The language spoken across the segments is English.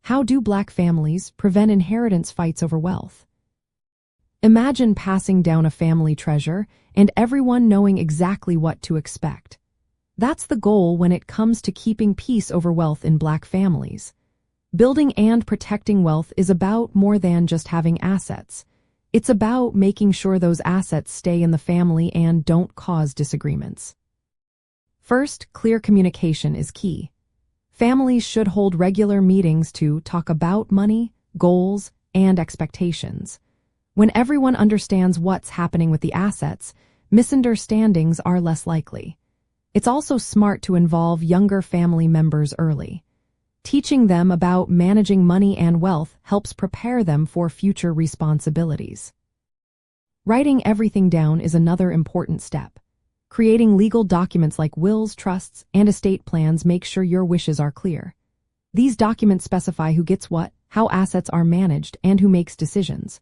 How do Black families prevent inheritance fights over wealth? Imagine passing down a family treasure and everyone knowing exactly what to expect. That's the goal when it comes to keeping peace over wealth in Black families. Building and protecting wealth is about more than just having assets. It's about making sure those assets stay in the family and don't cause disagreements. First, clear communication is key. Families should hold regular meetings to talk about money, goals, and expectations. When everyone understands what's happening with the assets, misunderstandings are less likely. It's also smart to involve younger family members early. Teaching them about managing money and wealth helps prepare them for future responsibilities. Writing everything down is another important step. Creating legal documents like wills, trusts, and estate plans make sure your wishes are clear. These documents specify who gets what, how assets are managed, and who makes decisions.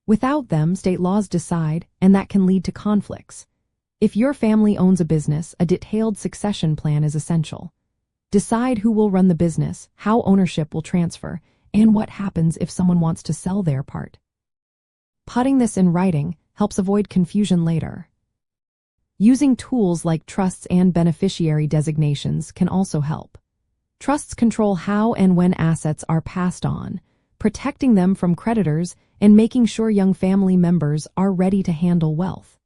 Without them, state laws decide, and that can lead to conflicts. If your family owns a business, a detailed succession plan is essential. Decide who will run the business, how ownership will transfer, and what happens if someone wants to sell their part. Putting this in writing helps avoid confusion later. Using tools like trusts and beneficiary designations can also help. Trusts control how and when assets are passed on, protecting them from creditors and making sure young family members are ready to handle wealth.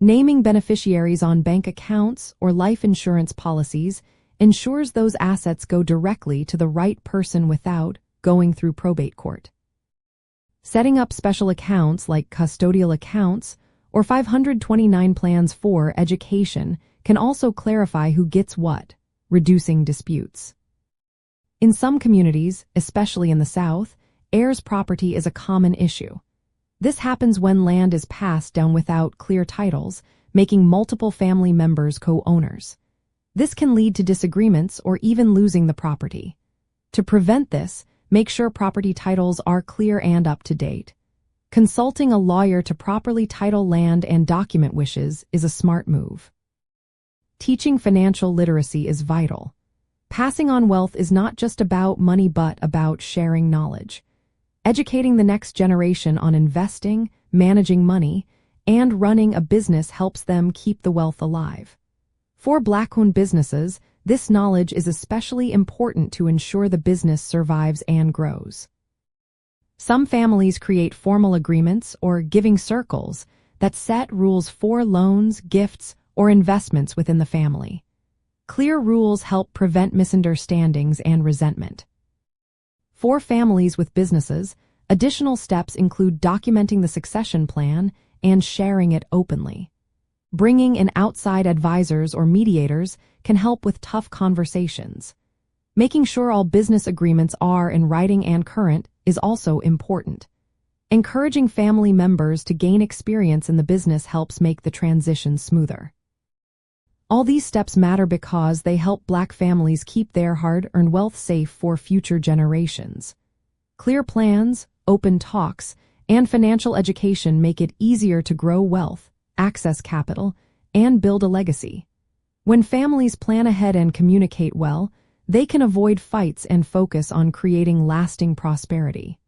Naming beneficiaries on bank accounts or life insurance policies ensures those assets go directly to the right person without going through probate court. Setting up special accounts like custodial accounts or 529 plans for education can also clarify who gets what, reducing disputes. In some communities, especially in the South, heirs' property is a common issue. This happens when land is passed down without clear titles, making multiple family members co-owners. This can lead to disagreements or even losing the property. To prevent this, make sure property titles are clear and up to date. Consulting a lawyer to properly title land and document wishes is a smart move. Teaching financial literacy is vital. Passing on wealth is not just about money but about sharing knowledge. Educating the next generation on investing, managing money, and running a business helps them keep the wealth alive. For Black-owned businesses, this knowledge is especially important to ensure the business survives and grows. Some families create formal agreements or giving circles that set rules for loans, gifts, or investments within the family. Clear rules help prevent misunderstandings and resentment. For families with businesses, additional steps include documenting the succession plan and sharing it openly. Bringing in outside advisors or mediators can help with tough conversations. Making sure all business agreements are in writing and current is also important. Encouraging family members to gain experience in the business helps make the transition smoother. All these steps matter because they help Black families keep their hard-earned wealth safe for future generations. Clear plans, open talks, and financial education make it easier to grow wealth, access capital, and build a legacy. When families plan ahead and communicate well, they can avoid fights and focus on creating lasting prosperity.